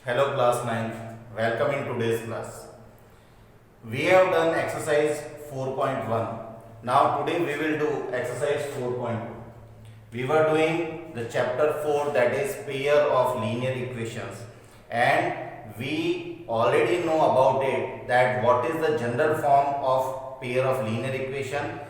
Hello class 9, welcome in today's class. We have done exercise 4.1. Now today we will do exercise 4.2. We were doing the chapter 4, that is pair of linear equations, and we already know about it, that what is the general form of pair of linear equation.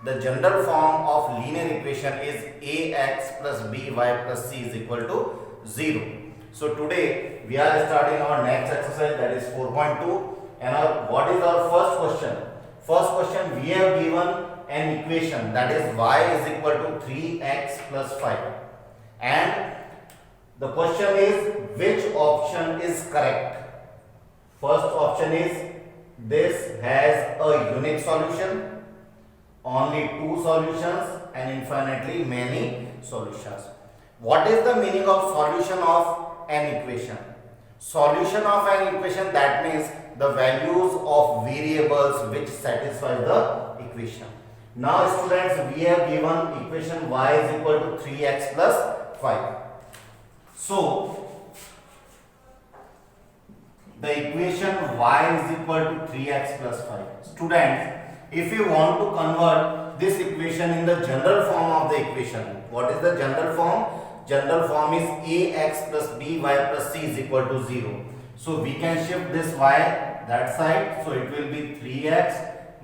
The general form of linear equation is ax plus by plus c is equal to 0. So today we are starting our next exercise, that is 4.2, and what is our first question? First question, we have given an equation, that is y is equal to 3x plus 5, and the question is which option is correct. First option is this has a unique solution, only two solutions, and infinitely many solutions. What is the meaning of solution of an equation? Solution of an equation, that means the values of variables which satisfy the equation. Now students, we have given equation y is equal to 3x plus 5. So the equation y is equal to 3x plus 5. Students, if you want to convert this equation in the general form of the equation, what is the general form? General form is ax plus by plus c is equal to 0. So we can shift this y that side, so it will be 3x,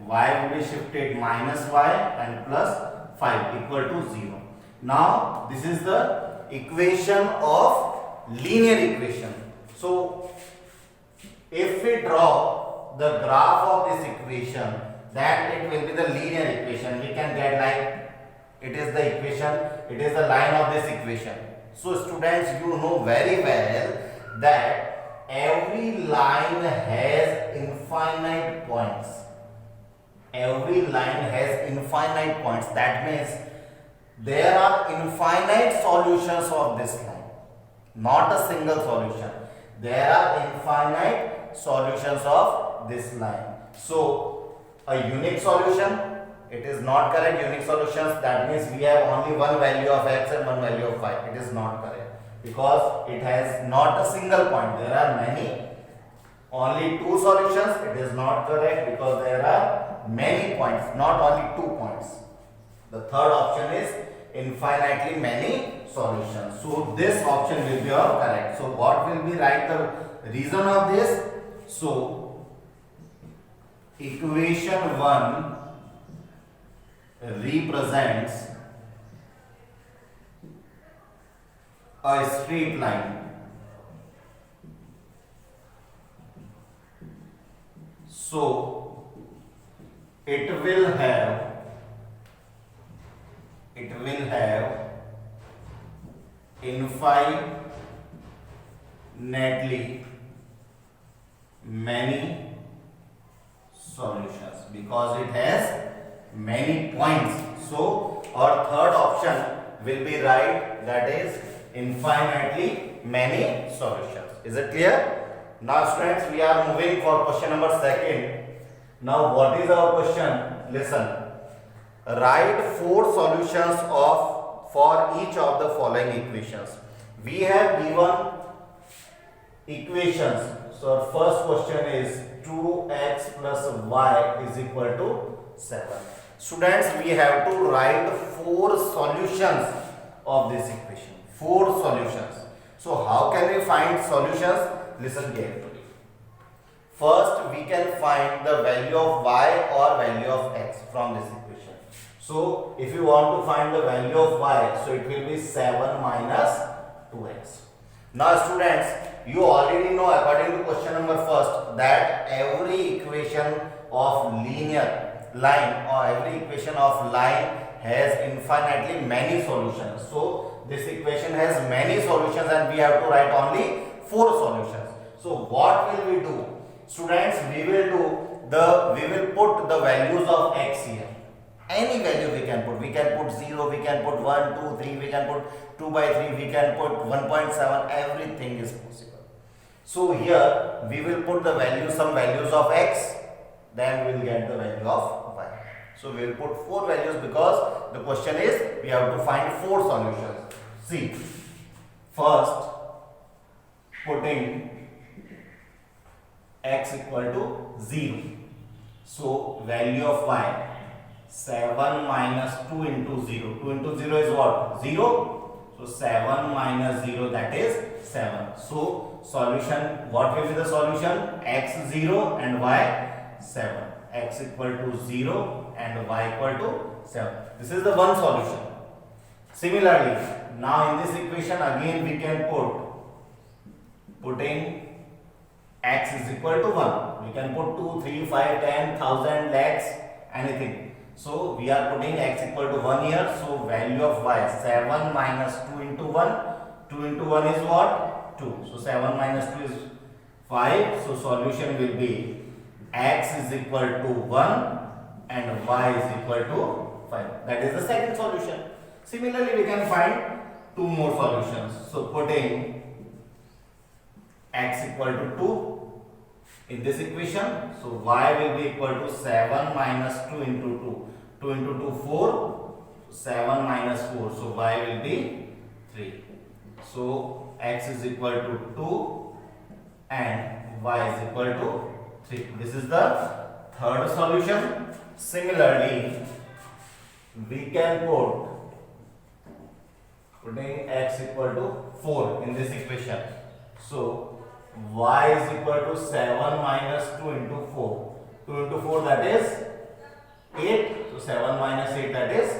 y will be shifted minus y, and plus 5 equal to 0. Now this is the equation of linear equation. So if we draw the graph of this equation, then it will be the linear equation. We can get like, it is the equation, it is the line of this equation. So students, you know very well that every line has infinite points. Every line has infinite points. That means there are infinite solutions of this line, not a single solution. There are infinite solutions of this line. So a unique solution, it is not correct. Unique solutions, that means we have only one value of x and one value of y. It is not correct because it has not a single point. There are many, only two solutions. It is not correct because there are many points, not only 2 points. The third option is infinitely many solutions. So this option will be our correct. So what will be right, the reason of this? So equation 1 represents a straight line. So it will have infinitely many solutions because it has many points. So our third option will be right, that is infinitely many solutions. Is it clear? Now students, we are moving for question number 2. Now what is our question? Listen. Write 4 solutions for each of the following equations. We have given equations. So our first question is 2x plus y is equal to 7. Students, we have to write 4 solutions of this equation. 4 solutions. So how can we find solutions? Listen carefully. First, we can find the value of y or value of x from this equation. So if you want to find the value of y, so it will be 7 minus 2x. Now students, you already know according to question number 1, that every equation of linear line or every equation of line has infinitely many solutions. So this equation has many solutions and we have to write only 4 solutions. So what will we do? Students, we will put the values of x here. Any value we can put. We can put 0, we can put 1, 2, 3, we can put 2 by 3, we can put 1.7, everything is possible. So here we will put the value, some values of x, then we will get the value of y. So we will put 4 values because the question is we have to find 4 solutions. See, first putting x equal to 0. So value of y 7 minus 2 into 0. 2 into 0 is what? 0. So 7 minus 0, that is 7. So solution, what will be the solution? X 0 and y 7. X equal to 0 and y equal to 7. This is the one solution. Similarly, now in this equation again we can putting x is equal to 1. We can put 2, 3, 5, 10, 1,000, lakhs, anything. So we are putting x equal to 1 here. So value of y 7 minus 2 into 1. 2 into 1 is what? 2. So 7 minus 2 is 5. So solution will be x is equal to 1 and y is equal to 5. That is the second solution. Similarly, we can find two more solutions. So putting x equal to 2 in this equation. So y will be equal to 7 minus 2 into 2. 2 into 2, 4. 7 minus 4. So y will be 3. So x is equal to 2 and y is equal to 3. This is the third solution. Similarly, we can putting x equal to 4 in this equation. So y is equal to 7 minus 2 into 4. 2 into 4, that is 8. So 7 minus 8, that is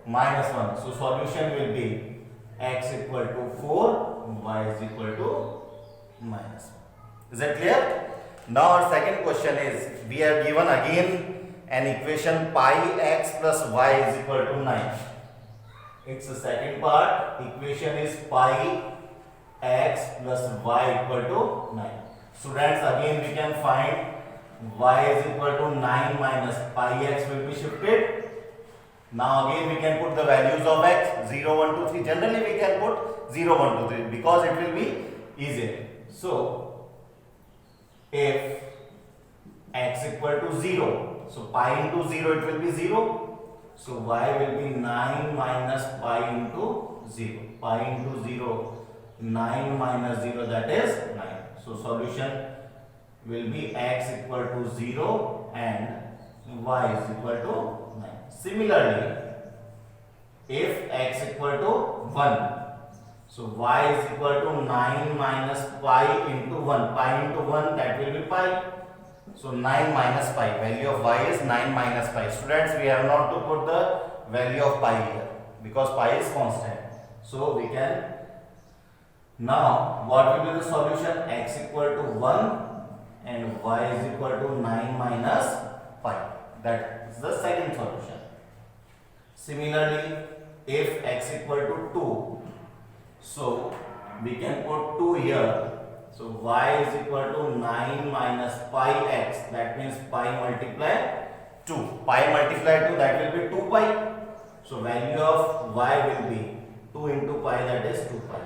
minus 1. So solution will be x equal to 4, y is equal to minus 1. Is that clear? Now our second question is, we are given again an equation pi x plus y is equal to 9. Its the second part. Equation is pi x plus y equal to 9. Students, again we can find y is equal to 9 minus pi x will be shifted. Now again we can put the values of x 0, 1, 2, 3. Generally we can put 0, 1, 2, 3 because it will be easier. So if x equal to 0, so pi into 0 it will be 0. So y will be 9 minus pi into 0. Pi into 0, 9 minus 0, that is 9. So solution will be x equal to 0 and y is equal to 9. Similarly, if x equal to 1, so y is equal to 9 minus pi into 1. Pi into 1, that will be pi. So 9 minus pi, value of y is 9 minus pi. Students, we have not to put the value of pi here because pi is constant. So we can, now what will be the solution? X equal to 1 and y is equal to 9 minus pi. That is the second solution. Similarly, if x equal to 2, so we can put 2 here. So y is equal to 9 minus pi x, that means pi multiply 2. Pi multiply 2, that will be 2 pi. So value of y will be 2 into pi, that is 2 pi.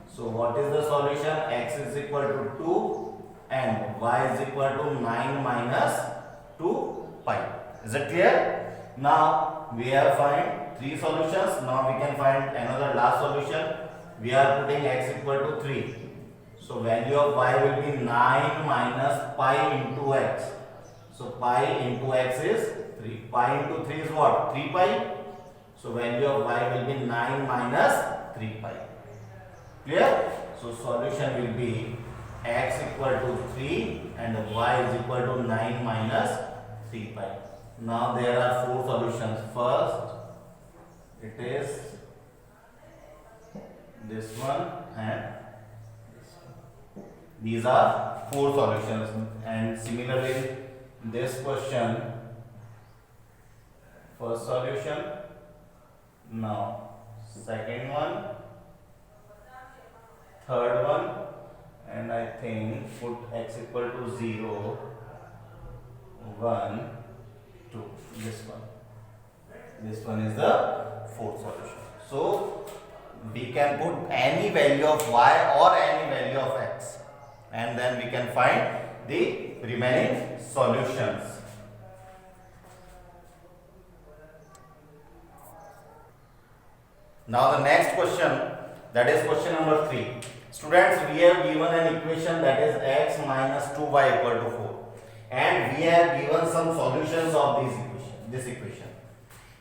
So what is the solution? X is equal to 2 and y is equal to 9 minus 2 pi. Is it clear? Now we have find 3 solutions. Now we can find another last solution. We are putting x equal to 3. So value of y will be 9 minus pi into x. So pi into x is 3. Pi into 3 is what? 3 pi. So value of y will be 9 minus 3 pi. Clear? So solution will be x equal to 3 and y is equal to 9 minus 3 pi. Now there are 4 solutions. First, it is this one and these are 4 solutions, and similarly this question, first solution, now second one, third one, and I think put x equal to 0, 1, 2, this one is the fourth solution. So we can put any value of y or any value of x, and then we can find the remaining solutions. Now the next question, that is question number 3. Students, we have given an equation that is x minus 2y equal to 4, and we have given some solutions of this equation.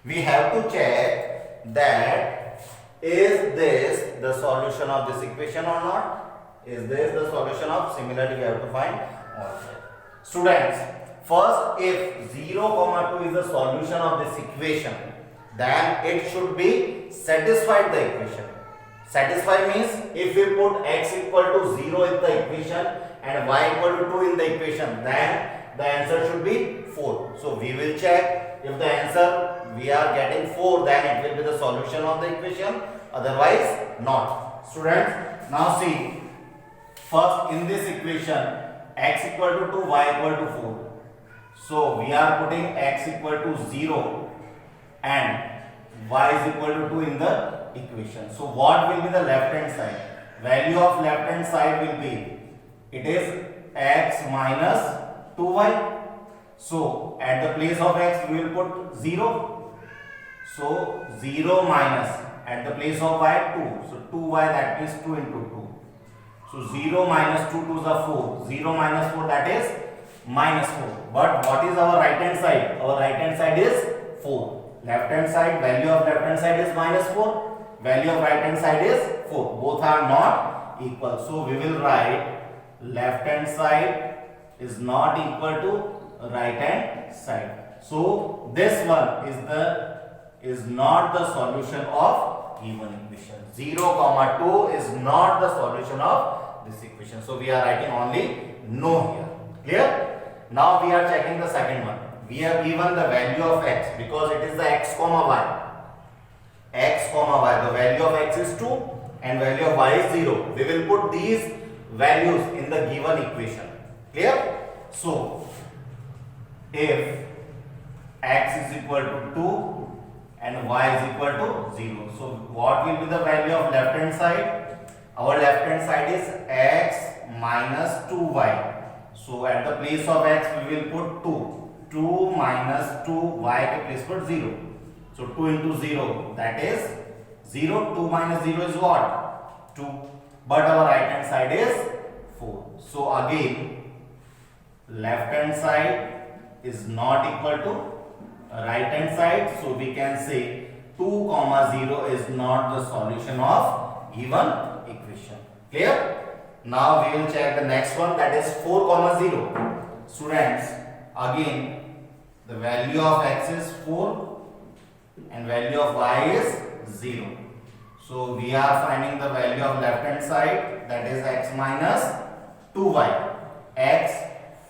We have to check that is this the solution of this equation or not? Is this the solution of? Similarly, we have to find also. Students, first, if 0, 2 is the solution of this equation, then it should be satisfied the equation. Satisfy means if we put x equal to 0 in the equation and y equal to 2 in the equation, then the answer should be 4. So we will check if the answer we are getting 4, then it will be the solution of the equation, otherwise not. Students, now see, first in this equation x equal to 2, y equal to 4. So we are putting x equal to 0 and y is equal to 2 in the equation. So what will be the left hand side? Value of left hand side will be, it is x minus 2y. So at the place of x we will put 0. So 0 minus, at the place of y 2. So 2y, that means 2 into 2. So 0 minus 2 2s are 4. 0 minus 4, that is minus 4. But what is our right hand side? Our right hand side is 4. Left hand side, value of left hand side is minus 4. Value of right hand side is 4. Both are not equal. So we will write left hand side is not equal to right hand side. So this one is not the solution of given equation. 0, 2 is not the solution of this equation. So we are writing only no here. Clear? Now we are checking the second one. We have given the value of x because it is the x comma y. X comma y. The value of x is 2 and value of y is 0. We will put these values in the given equation. Clear? So if x is equal to 2 and y is equal to 0. So what will be the value of left hand side? Our left hand side is x minus 2y. So at the place of x we will put 2. 2 minus 2, y के place put 0. So 2 into 0, that is 0. 2 minus 0 is what? 2. But our right hand side is 4. So again, left hand side is not equal to right hand side. So we can say 2, 0 is not the solution of given equation. Clear? Now we will check the next one, that is 4, 0. Students, again the value of x is 4 and value of y is 0. So we are finding the value of left hand side, that is x minus 2y. X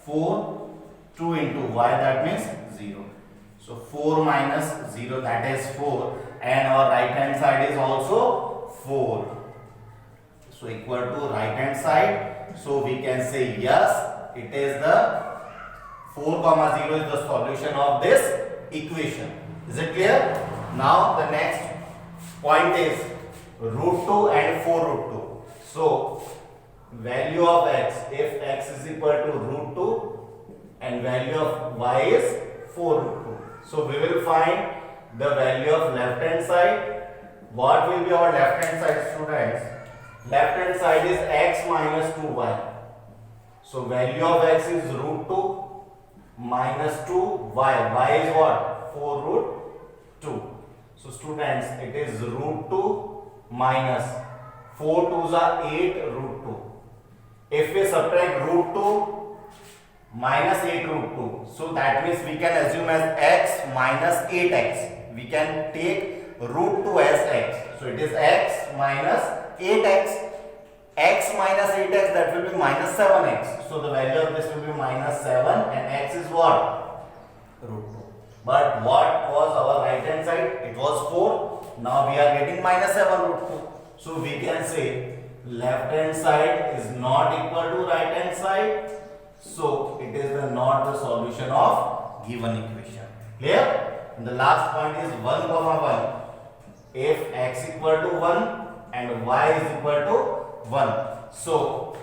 4, 2 into y, that means 0. So 4 minus 0, that is 4, and our right hand side is also 4. So equal to right hand side. So we can say yes, it is the 4, 0 is the solution of this equation. Is it clear? Now the next point is root 2 and 4 root 2. So value of x, if x is equal to root 2 and value of y is 4 root 2. So we will find the value of left hand side. What will be our left hand side, students? Left hand side is x minus 2y. So value of x is root 2 minus 2y. Y is what? 4 root 2. So students, it is root 2 minus 4 2s are 8 root 2. If we subtract root 2 minus 8 root 2, so that means we can assume as x minus 8x. We can take root 2 as x. So it is x minus 8x. X minus 8x, that will be minus 7x. So the value of this will be minus 7 and x is what? Root 2. But what was our right hand side? It was 4. Now we are getting minus 7 root 2. So we can say left hand side is not equal to right hand side. So it is not the solution of given equation. Clear? And the last point is 1, 1. If x equal to 1 and y is equal to 1. So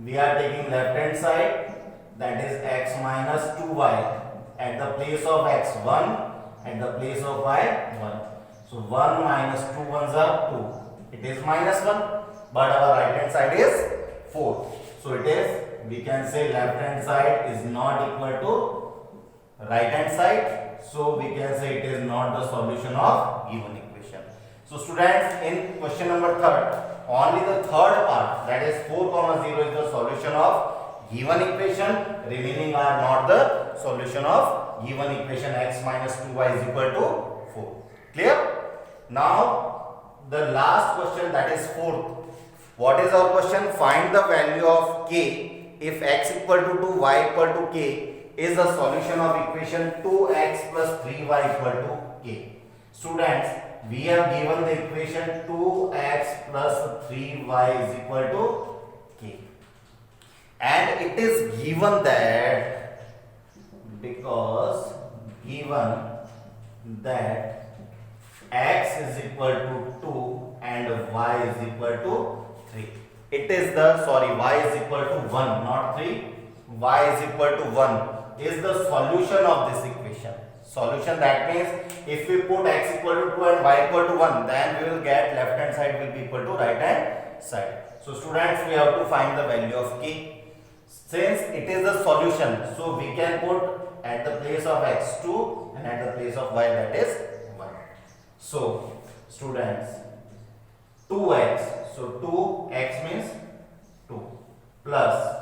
we are taking left hand side, that is x minus 2y. At the place of x 1, at the place of y 1. So 1 minus 2 ones are 2. It is minus 1. but our right hand side is 4. So it is, we can say left hand side is not equal to right hand side. So we can say it is not the solution of given equation. So students, in question number 3, only the third part, that is 4, 0 is the solution of given equation. Remaining are not the solution of given equation x minus 2y is equal to 4. Clear? Now the last question, that is 4th. What is our question? Find the value of k if x equal to 2, y equal to k is the solution of equation 2x plus 3y equal to k. Students, we have given the equation 2x plus 3y is equal to k, and it is given that because given that x is equal to 2 and y is equal to 3. It is the, sorry, y is equal to 1, not 3, y is equal to 1 is the solution of this equation. Solution, that means if we put x equal to 2 and y equal to 1, then we will get left hand side will be equal to right hand side. So students, we have to find the value of k. Since it is the solution, so we can put at the place of x 2 and at the place of y, that is 1. So students, 2x, so 2x means 2 plus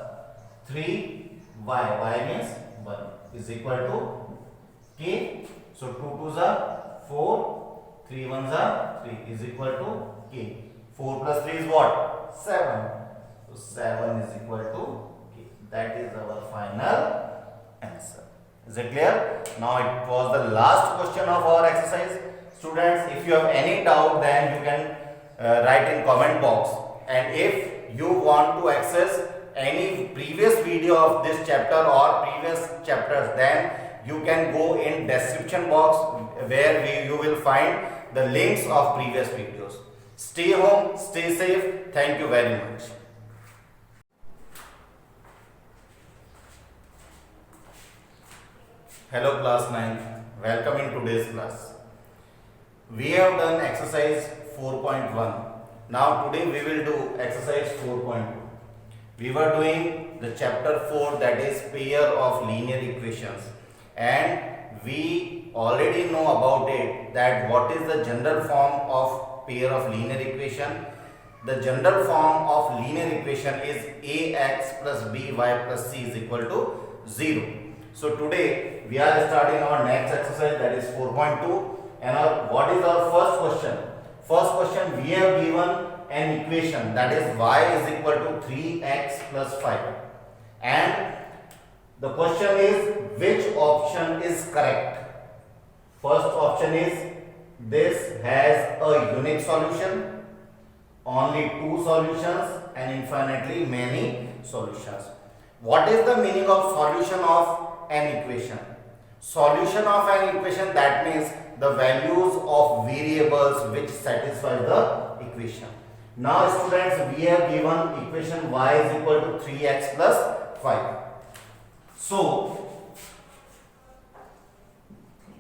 3y, y means 1 is equal to k. So 2 2s are 4, 3 1s are 3 is equal to k. 4 plus 3 is what? 7. So 7 is equal to k. That is our final answer. Is it clear? Now it was the last question of our exercise. Students, if you have any doubt, then you can write in comment box, and if you want to access any previous video of this chapter or previous chapters, then you can go in description box where you will find the links of previous videos. Stay home, stay safe. Thank you very much. Hello class 9, welcome in today's class. We have done exercise 4.1. Now today we will do exercise 4.2. We were doing the chapter 4, that is pair of linear equations, and we already know about it, that what is the general form of pair of linear equation. The general form of linear equation is ax plus by plus c is equal to 0. So today we are starting our next exercise, that is 4.2, and what is our first question? First question, we have given an equation, that is y is equal to 3x plus 5, and the question is which option is correct. First option is this has a unique solution, only two solutions, and infinitely many solutions. What is the meaning of solution of an equation? Solution of an equation, that means the values of variables which satisfy the equation. Now students, we have given equation y is equal to 3x plus 5. So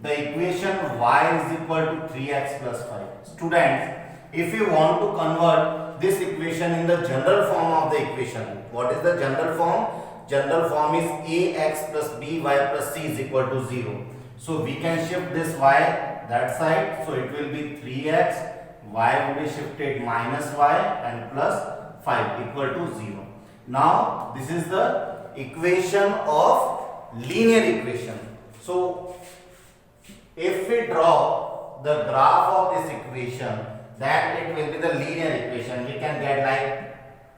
the equation y is equal to 3x plus 5. Students, if you want to convert this equation in the general form of the equation, what is the general form? General form is ax plus by plus c is equal to 0. So we can shift this y that side, so it will be 3x, y will be shifted minus y, and plus 5 equal to 0. Now this is the equation of linear equation. So if we draw the graph of this equation, then it will be the linear equation. We can get like,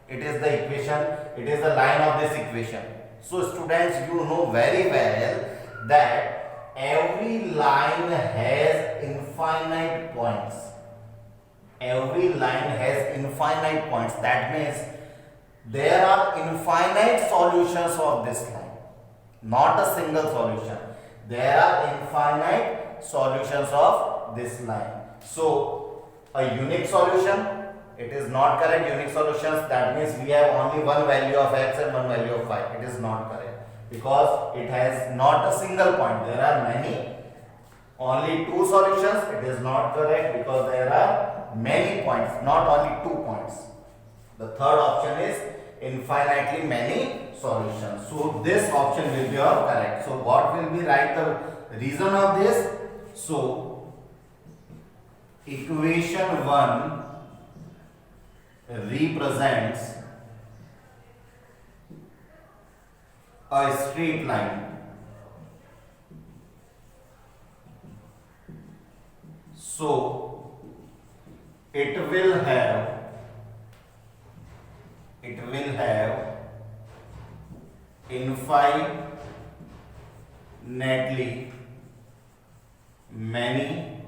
it is the equation, it is the line of this equation. So students, you know very well that every line has infinite points. Every line has infinite points. That means there are infinite solutions of this line, not a single solution. There are infinite solutions of this line. So a unique solution, it is not correct. Unique solutions, that means we have only one value of x and one value of y. It is not correct because it has not a single point. There are many, only two solutions. It is not correct because there are many points, not only 2 points. The third option is infinitely many solutions. So this option will be your correct. So what will be right the reason of this? So equation 1 represents a straight line. So it will have infinitely many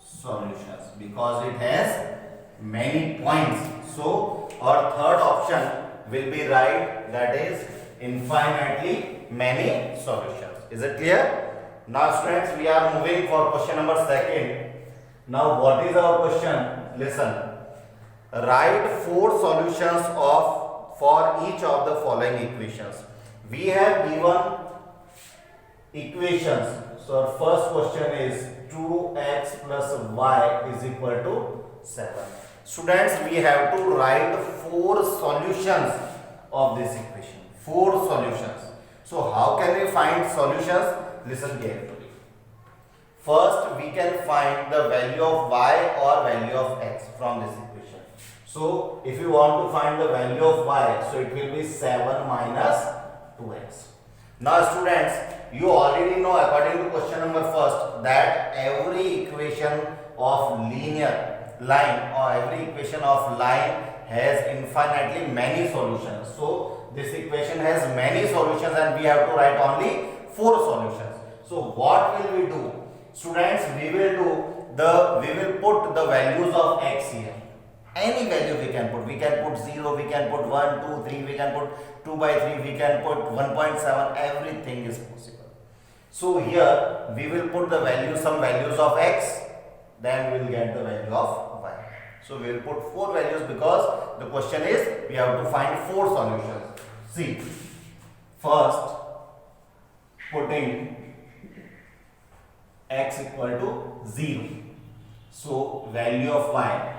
solutions because it has many points. So our third option will be right, that is infinitely many solutions. Is it clear? Now students, we are moving for question number 2. Now what is our question? Listen. Write 4 solutions for each of the following equations. We have given equations. So our first question is 2x plus y is equal to 7. Students, we have to write 4 solutions of this equation. 4 solutions. So how can we find solutions? Listen carefully. First, we can find the value of y or value of x from this equation. So if you want to find the value of y, so it will be 7 minus 2x. Now students, you already know according to question number 1 that every equation of linear line or every equation of line has infinitely many solutions. So this equation has many solutions and we have to write only 4 solutions. So what will we do? Students, we will put the values of x here. Any value we can put. We can put 0, we can put 1, 2, 3, we can put 2 by 3, we can put 1.7, everything is possible. So here we will put the value, some values of x, then we will get the value of y. So we will put 4 values because the question is we have to find 4 solutions. See, first putting x equal to 0. So value of y,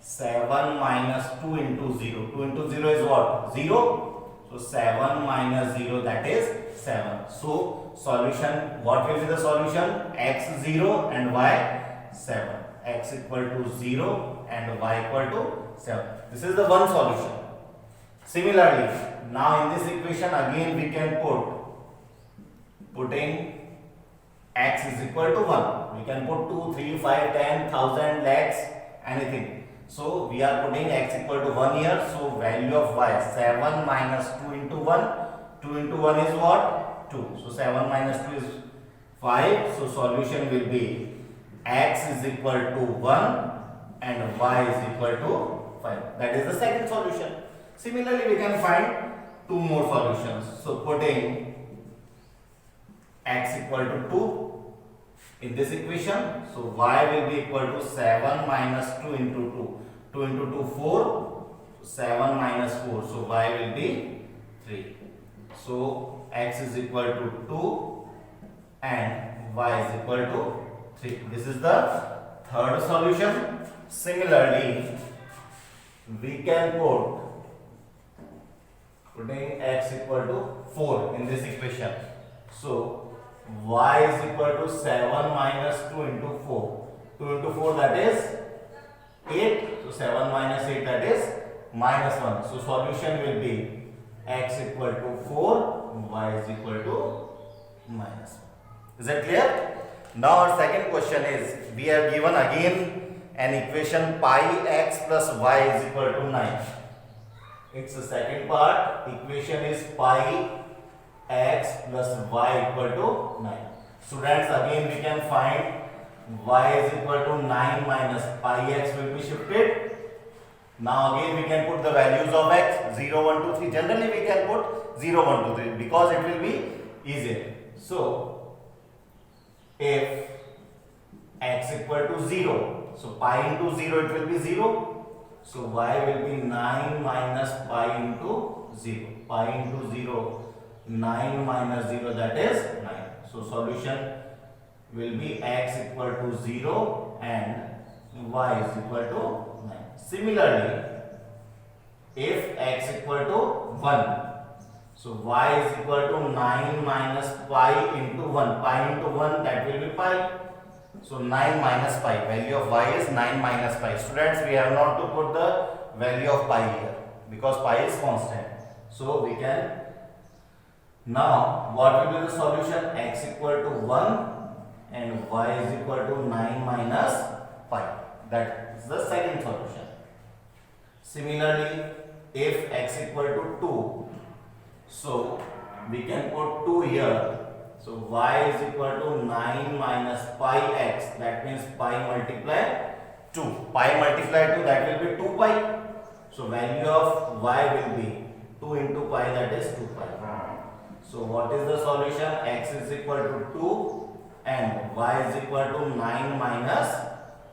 7 minus 2 into 0. 2 into 0 is what? 0. So 7 minus 0, that is 7. So solution, what will be the solution? X 0 and y 7. X equal to 0 and y equal to 7. This is the one solution. Similarly, now in this equation again we can putting x is equal to 1. We can put 2, 3, 5, 10, 1000, lakhs, anything. So we are putting x equal to 1 here. So value of y, 7 minus 2 into 1. 2 into 1 is what? 2. So 7 minus 2 is 5. So solution will be x is equal to 1 and y is equal to 5. That is the second solution. Similarly, we can find 2 more solutions. So putting x equal to 2 in this equation. So y will be equal to 7 minus 2 into 2. 2 into 2, 4. 7 minus 4. So y will be 3. So x is equal to 2 and y is equal to 3. This is the third solution. Similarly, we can putting x equal to 4 in this equation. So y is equal to 7 minus 2 into 4. 2 into 4, that is 8. So 7 minus 8, that is minus 1. So solution will be x equal to 4, y is equal to minus 1. Is that clear? Now our second question is, we have given again an equation pi x plus y is equal to 9. It's the second part. Equation is pi x plus y equal to 9. Students, again we can find y is equal to 9 minus pi x will be shifted. Now again we can put the values of x, 0, 1, 2, 3. Generally we can put 0, 1, 2, 3 because it will be easier. So if x equal to 0, so pi into 0 it will be 0. So y will be 9 minus pi into 0. Pi into 0, 9 minus 0, that is 9. So solution will be x equal to 0 and y is equal to 9. Similarly, if x equal to 1. So y is equal to 9 minus pi into 1. Pi into 1, that will be pi. So 9 minus pi. Value of y is 9 minus pi. Students, we have not to put the value of pi here because pi is constant. So we can. Now what will be the solution? X equal to 1 and y is equal to 9 minus pi. That is the second solution. Similarly, if x equal to 2, so we can put 2 here. So y is equal to 9 minus pi x. That means pi multiply 2. Pi multiply 2, that will be 2 pi. So value of y will be 2 into pi, that is 2 pi. So what is the solution? X is equal to 2 and y is equal to 9 minus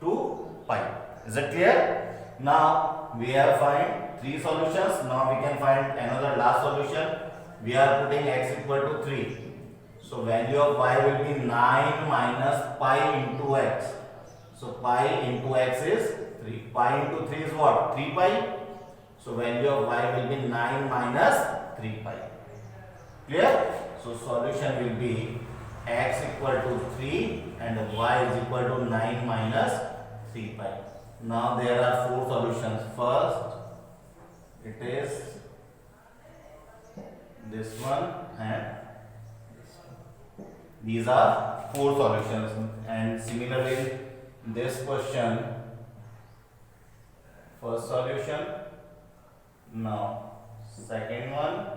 2 pi. Is it clear? Now we have find 3 solutions. Now we can find another last solution. We are putting x equal to 3. So value of y will be 9 minus pi into x. So pi into x is 3. Pi into 3 is what? 3 pi. So value of y will be 9 minus 3 pi. Clear? So solution will be x equal to 3 and y is equal to 9 minus 3 pi. Now there are 4 solutions. First, it is this one and this one. These are 4 solutions, and similarly this question, first solution, now second one,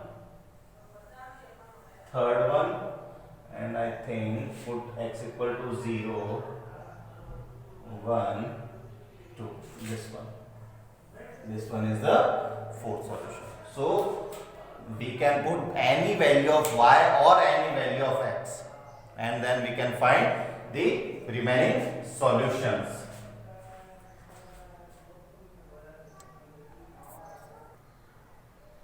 third one, and I think put x equal to 0, 1, 2, this one is the fourth solution. So we can put any value of y or any value of x, and then we can find the remaining solutions.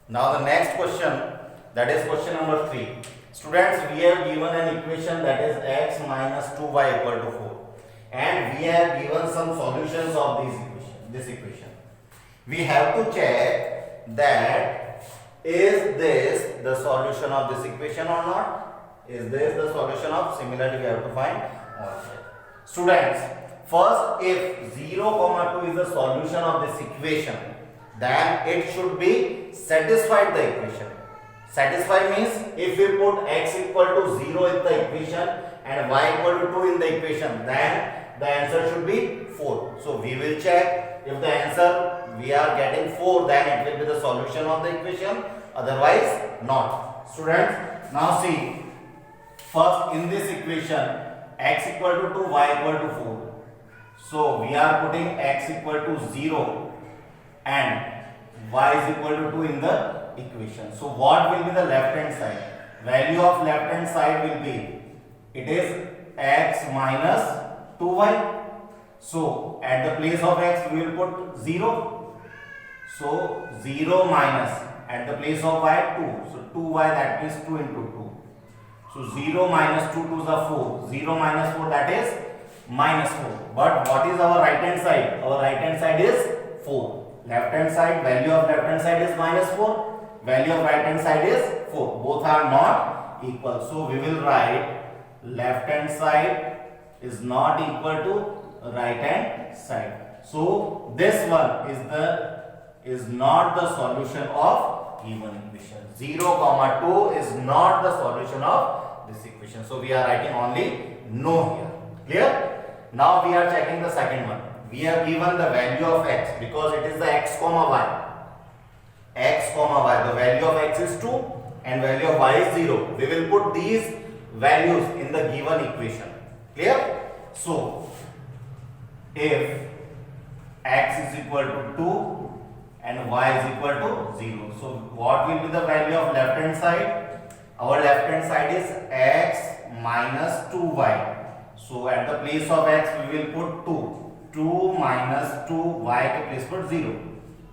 Now the next question, that is question number 3. Students, we have given an equation that is x minus 2y equal to 4, and we have given some solutions of this equation. We have to check that is this the solution of this equation or not? Is this the solution of? Similarly, we have to find also. Students, first, if 0, 2 is the solution of this equation, then it should be satisfied the equation. Satisfy means if we put x equal to 0 in the equation and y equal to 2 in the equation, then the answer should be 4. So we will check if the answer we are getting 4, then it will be the solution of the equation, otherwise not. Students, now see, first in this equation x equal to 2, y equal to 4. So we are putting x equal to 0 and y is equal to 2 in the equation. So what will be the left hand side? Value of left hand side will be, it is x minus 2y. So at the place of x we will put 0. So 0 minus, at the place of y 2. So 2y, that means 2 into 2. So 0 minus 2 2s are 4. 0 minus 4, that is minus 4. But what is our right hand side? Our right hand side is 4. Left hand side, value of left hand side is minus 4. Value of right hand side is 4. Both are not equal. So we will write left hand side is not equal to right hand side. So this one is not the solution of given equation. 0, 2 is not the solution of this equation. So we are writing only no here. Clear? Now we are checking the second one. We have given the value of x because it is the x comma y. X comma y. The value of x is 2 and value of y is 0. We will put these values in the given equation. Clear? So if x is equal to 2 and y is equal to 0. So what will be the value of left hand side? Our left hand side is x minus 2y. So at the place of x we will put 2. 2 minus 2, y के place put 0.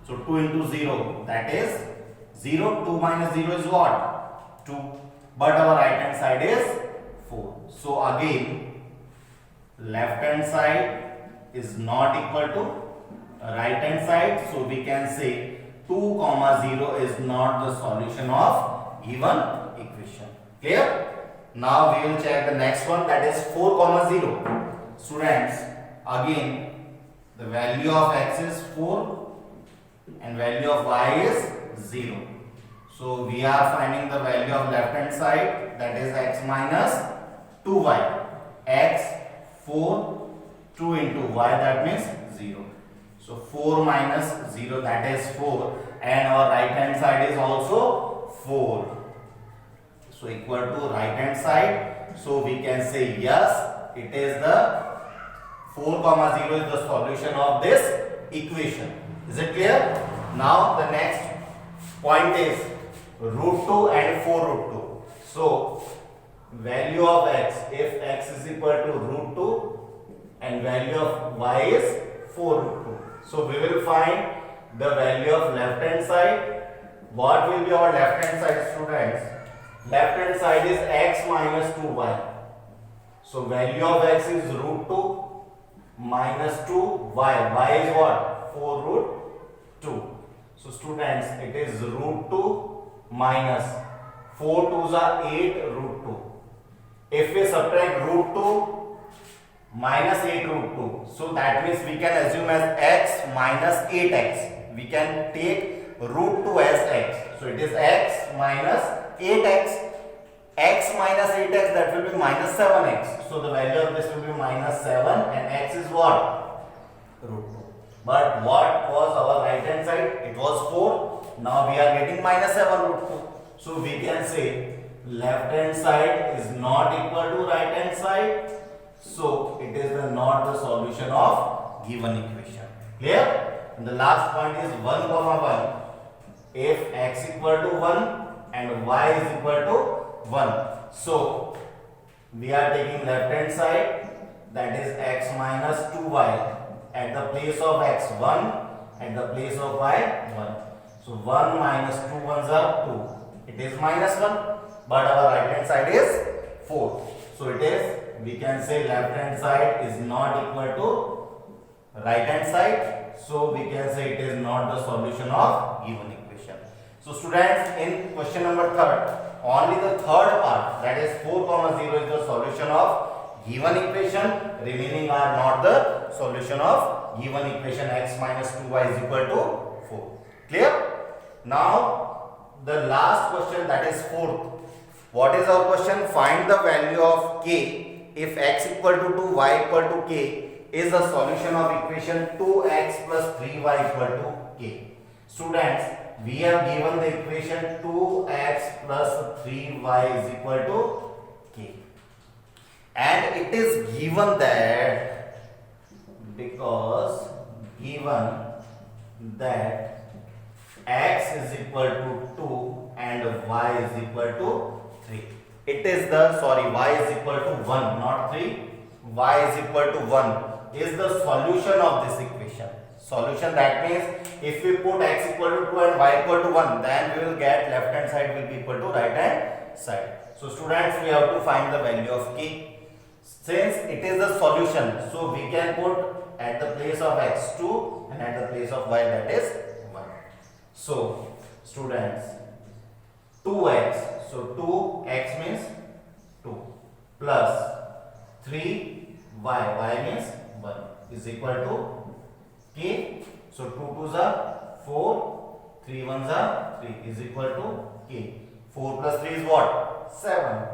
So 2 into 0, that is 0. 2 minus 0 is what? 2. But our right hand side is 4. So again, left hand side is not equal to right hand side. So we can say 2 comma 0 is not the solution of given equation. Clear? Now we will check the next one, that is 4 comma 0. Students, again the value of x is 4 and value of y is 0. So we are finding the value of left hand side, that is x minus 2y. X 4, 2 into y, that means 0. So 4 minus 0, that is 4, and our right hand side is also 4. So equal to right hand side. So we can say yes, it is the 4 comma 0 is the solution of this equation. Is it clear? Now the next point is root 2 and 4 root 2. So value of x, if x is equal to root 2 and value of y is 4 root 2. So we will find the value of left hand side. What will be our left hand side, students? Left hand side is x minus 2y. So value of x is root 2 minus 2y. Y is what? 4 root 2. So students, it is root 2 minus 4 2s are 8 root 2. If we subtract root 2 minus 8 root 2, so that means we can assume as x minus 8x. We can take root 2 as x. So it is x minus 8x. X minus 8x, that will be minus 7x. So the value of this will be minus 7 and x is what? Root 2. But what was our right hand side? It was 4. Now we are getting minus 7 root 2. So we can say left hand side is not equal to right hand side. So it is not the solution of given equation. Clear? And the last point is 1 comma 1. If x equal to 1 and y is equal to 1. So we are taking left hand side, that is x minus 2y. At the place of x 1, at the place of y 1. So 1 minus 2 ones are 2. It is minus 1, but our right hand side is 4. So it is, we can say left hand side is not equal to right hand side. So we can say it is not the solution of given equation. So students, in question number 3, only the third part, that is 4 comma 0 is the solution of given equation. Remaining are not the solution of given equation. X minus 2y is equal to 4. Clear? Now the last question, that is 4th. What is our question? Find the value of k if x equal to 2, y equal to k is the solution of equation 2x plus 3y equal to k. Students, we have given the equation 2x plus 3y is equal to k, and it is given that because given that x is equal to 2 and y is equal to 3. It is the, y is equal to 1, not 3. Y is equal to 1 is the solution of this equation. Solution, that means if we put x equal to 2 and y equal to 1, then we will get left hand side will be equal to right hand side. So students, we have to find the value of k. Since it is the solution, so we can put at the place of x 2 and at the place of y, that is 1. So students, 2x, so 2x means 2 plus 3y, y means 1 is equal to k. So 2 2s are 4, 3 1s are 3 is equal to k. 4 plus 3 is what? 7.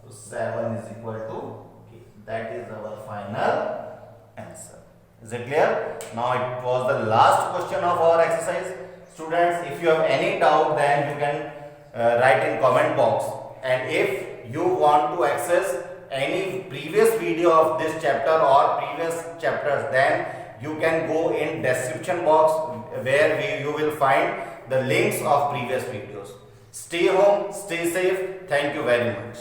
So 7 is equal to k. That is our final answer. Is it clear? Now it was the last question of our exercise. Students, if you have any doubt, then you can write in comment box. And if you want to access any previous video of this chapter or previous chapters, then you can go in description box where you will find the links of previous videos. Stay home, stay safe. Thank you very much.